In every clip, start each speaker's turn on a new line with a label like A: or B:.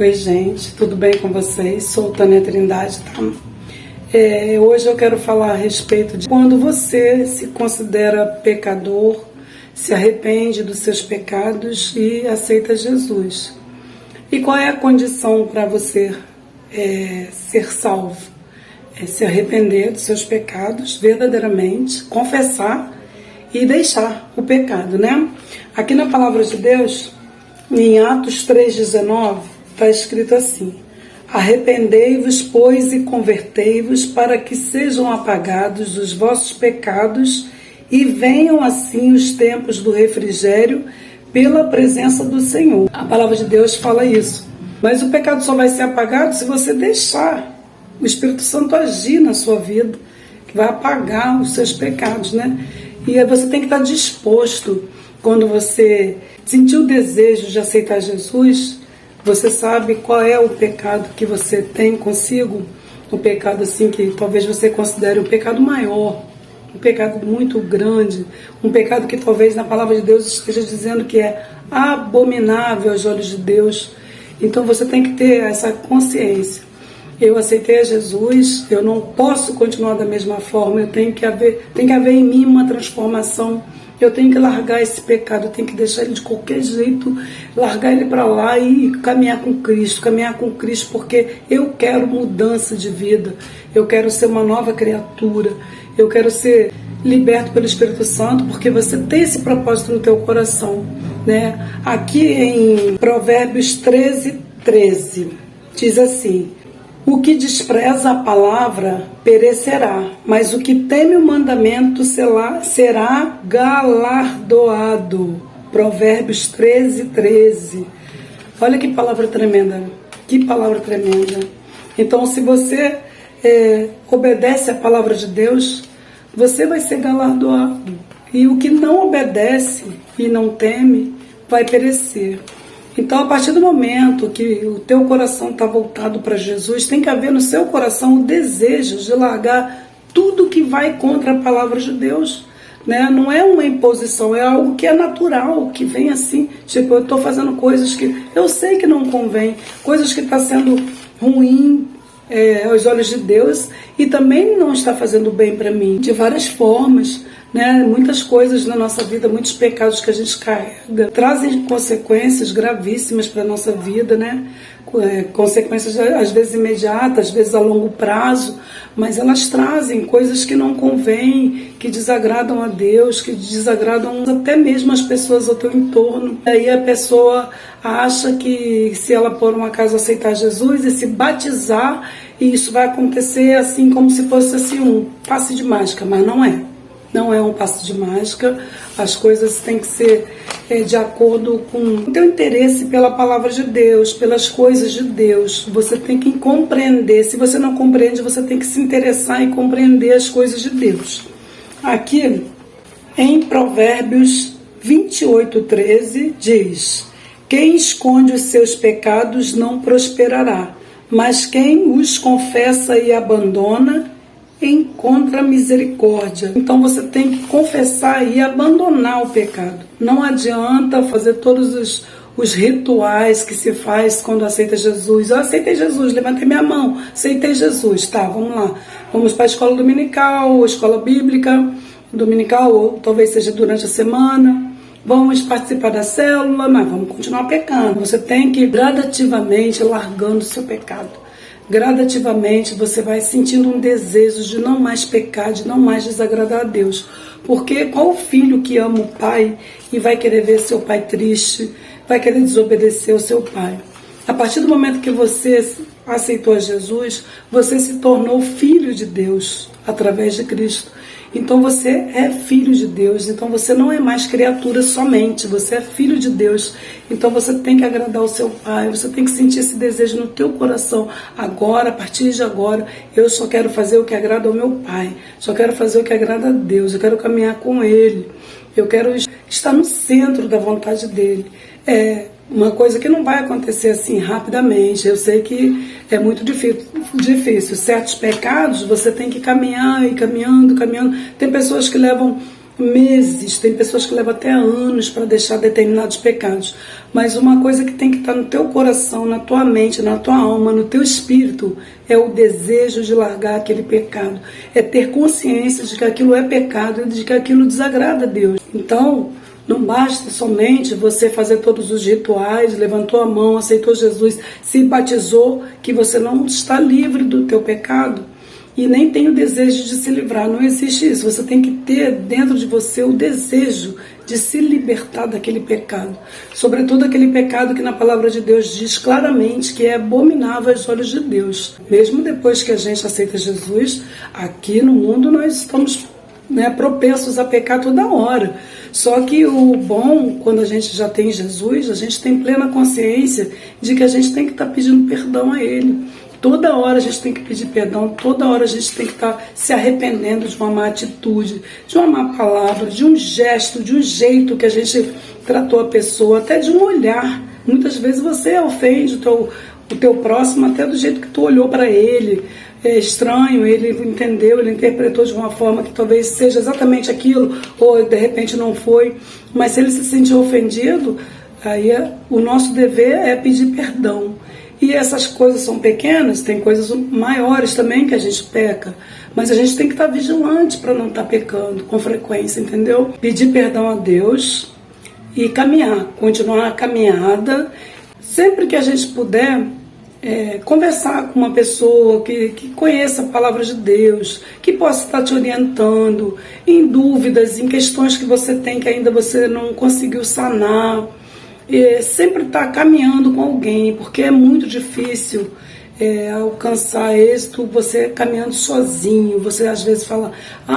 A: Oi, gente, tudo bem com vocês? Sou Tânia Trindade, tá? Hoje eu quero falar a respeito de quando você se considera pecador, se arrepende dos seus pecados e aceita Jesus. E qual é a condição para você ser salvo? Se arrepender dos seus pecados verdadeiramente, confessar e deixar o pecado, né? Aqui na Palavra de Deus, em Atos 3,19, está escrito assim: arrependei-vos, pois, e convertei-vos, para que sejam apagados os vossos pecados e venham assim os tempos do refrigério pela presença do Senhor. A palavra de Deus fala isso. Mas o pecado só vai ser apagado se você deixar o Espírito Santo agir na sua vida, que vai apagar os seus pecados, né? E aí você tem que estar disposto. Quando você sentir o desejo de aceitar Jesus, você sabe qual é o pecado que você tem consigo, um pecado assim que talvez você considere um pecado maior, um pecado muito grande, um pecado que talvez na palavra de Deus esteja dizendo que é abominável aos olhos de Deus. Então você tem que ter essa consciência. Eu aceitei a Jesus, eu não posso continuar da mesma forma, tem que haver em mim uma transformação. Eu tenho que largar esse pecado, eu tenho que deixar ele de qualquer jeito, largar ele para lá e caminhar com Cristo, porque eu quero mudança de vida, eu quero ser uma nova criatura, eu quero ser liberto pelo Espírito Santo, porque você tem esse propósito no teu coração, né? Aqui em Provérbios 13:13, diz assim: o que despreza a palavra perecerá, mas o que teme o mandamento será galardoado. Provérbios 13:13. Olha que palavra tremenda, que palavra tremenda. Então, se você obedece à palavra de Deus, você vai ser galardoado. E o que não obedece e não teme vai perecer. Então, a partir do momento que o teu coração está voltado para Jesus, tem que haver no seu coração o desejo de largar tudo que vai contra a palavra de Deus, né? Não é uma imposição, é algo que é natural, que vem assim. Tipo, eu estou fazendo coisas que eu sei que não convém, coisas que estão sendo ruim aos olhos de Deus e também não está fazendo bem para mim, de várias formas, né? Muitas coisas na nossa vida, muitos pecados que a gente carrega, trazem consequências gravíssimas para a nossa vida, né? Consequências às vezes imediatas, às vezes a longo prazo, mas elas trazem coisas que não convêm, que desagradam a Deus, que desagradam até mesmo as pessoas ao teu entorno. Aí a pessoa acha que se ela por um acaso aceitar Jesus e se batizar, isso vai acontecer assim como se fosse assim um passe de mágica, mas não é. Não é um passo de mágica, as coisas têm que ser de acordo com o teu interesse pela palavra de Deus, pelas coisas de Deus. Você tem que compreender. Se você não compreende, você tem que se interessar e compreender as coisas de Deus. Aqui, em Provérbios 28:13, diz: quem esconde os seus pecados não prosperará, mas quem os confessa e abandona encontra misericórdia. Então você tem que confessar e abandonar o pecado. Não adianta fazer todos os rituais que se faz quando aceita Jesus. Eu aceitei Jesus, levantei minha mão, aceitei Jesus. Tá, vamos lá. Vamos para a escola dominical, escola bíblica dominical, ou talvez seja durante a semana. Vamos participar da célula, mas vamos continuar pecando. Você tem que ir gradativamente largando o seu pecado. Gradativamente você vai sentindo um desejo de não mais pecar, de não mais desagradar a Deus. Porque qual filho que ama o pai e vai querer ver seu pai triste, vai querer desobedecer ao seu pai? A partir do momento que você aceitou a Jesus, você se tornou filho de Deus através de Cristo. Então você é filho de Deus, então você não é mais criatura somente, você é filho de Deus. Então você tem que agradar o seu pai, você tem que sentir esse desejo no teu coração. Agora, a partir de agora, eu só quero fazer o que agrada ao meu pai, só quero fazer o que agrada a Deus, eu quero caminhar com ele, eu quero estar no centro da vontade dele. Uma coisa que não vai acontecer assim rapidamente. Eu sei que é muito difícil. Certos pecados você tem que caminhar e caminhando. Tem pessoas que levam meses, tem pessoas que levam até anos para deixar determinados pecados. Mas uma coisa que tem que estar no teu coração, na tua mente, na tua alma, no teu espírito, é o desejo de largar aquele pecado. É ter consciência de que aquilo é pecado e de que aquilo desagrada a Deus. Então, não basta somente você fazer todos os rituais, levantou a mão, aceitou Jesus, simpatizou, que você não está livre do teu pecado e nem tem o desejo de se livrar. Não existe isso. Você tem que ter dentro de você o desejo de se libertar daquele pecado. Sobretudo aquele pecado que na palavra de Deus diz claramente que é abominável aos olhos de Deus. Mesmo depois que a gente aceita Jesus, aqui no mundo nós estamos propensos a pecar toda hora. Só que o bom, quando a gente já tem Jesus, a gente tem plena consciência de que a gente tem que estar pedindo perdão a Ele. Toda hora a gente tem que pedir perdão, toda hora a gente tem que estar se arrependendo de uma má atitude, de uma má palavra, de um gesto, de um jeito que a gente tratou a pessoa, até de um olhar. Muitas vezes você ofende o teu próximo até do jeito que tu olhou para ele. É estranho, ele entendeu, ele interpretou de uma forma que talvez seja exatamente aquilo, ou de repente não foi. Mas se ele se sentiu ofendido, aí o nosso dever é pedir perdão. E essas coisas são pequenas, tem coisas maiores também que a gente peca. Mas a gente tem que estar vigilante para não estar pecando com frequência, entendeu? Pedir perdão a Deus e caminhar, continuar a caminhada. Sempre que a gente puder, conversar com uma pessoa que conheça a palavra de Deus, que possa estar te orientando em dúvidas, em questões que você tem que ainda você não conseguiu sanar. Sempre estar caminhando com alguém, porque é muito difícil alcançar êxito você caminhando sozinho. Você às vezes fala,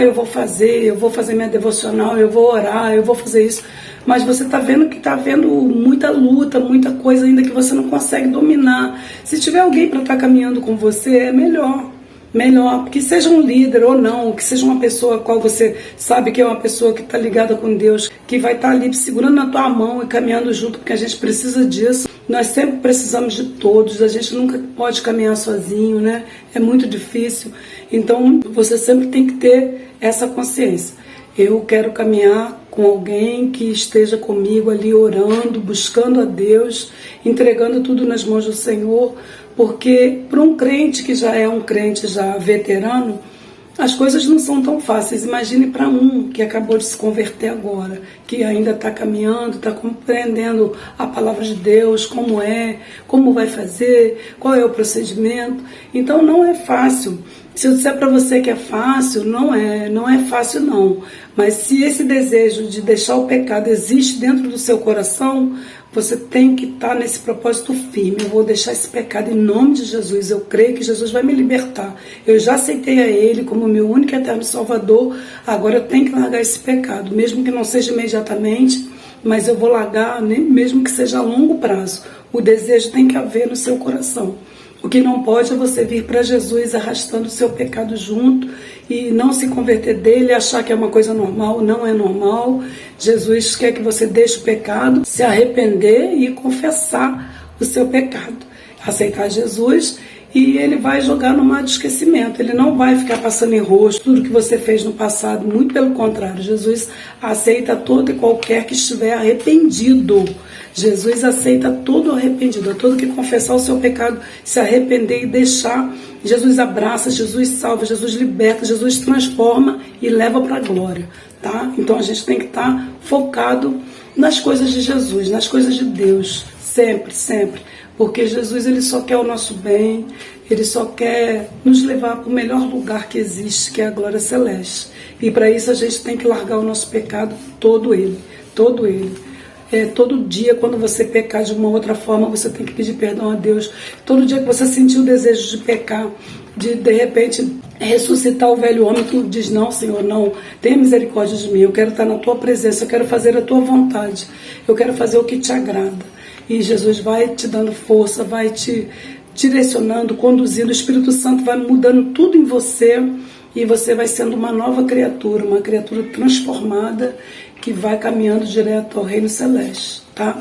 A: eu vou fazer minha devocional, eu vou orar, eu vou fazer isso. Mas você está vendo que está havendo muita luta, muita coisa ainda que você não consegue dominar. Se tiver alguém para estar caminhando com você, é melhor. Melhor, que seja um líder ou não, que seja uma pessoa a qual você sabe que é uma pessoa que está ligada com Deus, que vai estar ali segurando na tua mão e caminhando junto, porque a gente precisa disso. Nós sempre precisamos de todos, a gente nunca pode caminhar sozinho, né? É muito difícil. Então, você sempre tem que ter essa consciência. Eu quero caminhar com alguém que esteja comigo ali orando, buscando a Deus, entregando tudo nas mãos do Senhor, porque para um crente que já é um crente já veterano, as coisas não são tão fáceis. Imagine para um que acabou de se converter agora, que ainda está caminhando, está compreendendo a palavra de Deus, como vai fazer, qual é o procedimento. Então não é fácil. Se eu disser para você que é fácil, não é fácil não. Mas se esse desejo de deixar o pecado existe dentro do seu coração, você tem que estar nesse propósito firme. Eu vou deixar esse pecado em nome de Jesus. Eu creio que Jesus vai me libertar. Eu já aceitei a Ele como meu único e eterno Salvador. Agora eu tenho que largar esse pecado, mesmo que não seja imediatamente, mas eu vou largar, mesmo que seja a longo prazo. O desejo tem que haver no seu coração. O que não pode é você vir para Jesus arrastando o seu pecado junto e não se converter dele, achar que é uma coisa normal. Não é normal. Jesus quer que você deixe o pecado, se arrepender e confessar o seu pecado. Aceitar Jesus e ele vai jogar no mar de esquecimento. Ele não vai ficar passando em rosto tudo que você fez no passado. Muito pelo contrário, Jesus aceita todo e qualquer que estiver arrependido. Jesus aceita todo arrependido, todo que confessar o seu pecado, se arrepender e deixar. Jesus abraça, Jesus salva, Jesus liberta, Jesus transforma e leva para a glória, tá? Então a gente tem que estar focado nas coisas de Jesus, nas coisas de Deus, sempre, sempre. Porque Jesus ele só quer o nosso bem, ele só quer nos levar para o melhor lugar que existe, que é a glória celeste. E para isso a gente tem que largar o nosso pecado, todo ele, todo ele. Todo dia, quando você pecar de uma outra forma, você tem que pedir perdão a Deus. Todo dia que você sentir o desejo de pecar, de repente ressuscitar o velho homem, tu diz, não, Senhor, não, tenha misericórdia de mim, eu quero estar na tua presença, eu quero fazer a tua vontade, eu quero fazer o que te agrada. E Jesus vai te dando força, vai te direcionando, conduzindo, o Espírito Santo vai mudando tudo em você e você vai sendo uma nova criatura, uma criatura transformada, que vai caminhando direto ao reino celeste, tá?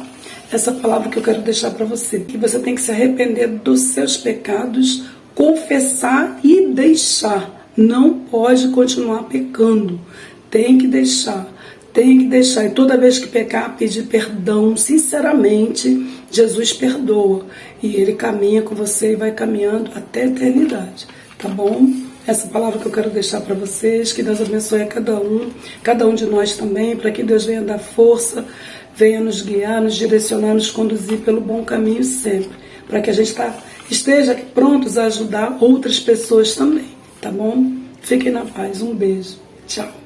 A: Essa palavra que eu quero deixar para você, que você tem que se arrepender dos seus pecados, confessar e deixar. Não pode continuar pecando. Tem que deixar. Tem que deixar. E toda vez que pecar, pedir perdão. Sinceramente, Jesus perdoa. E Ele caminha com você e vai caminhando até a eternidade. Tá bom? Essa palavra que eu quero deixar para vocês. Que Deus abençoe a cada um de nós também. Para que Deus venha dar força, venha nos guiar, nos direcionar, nos conduzir pelo bom caminho sempre. Para que a gente esteja prontos a ajudar outras pessoas também. Tá bom? Fiquem na paz. Um beijo. Tchau.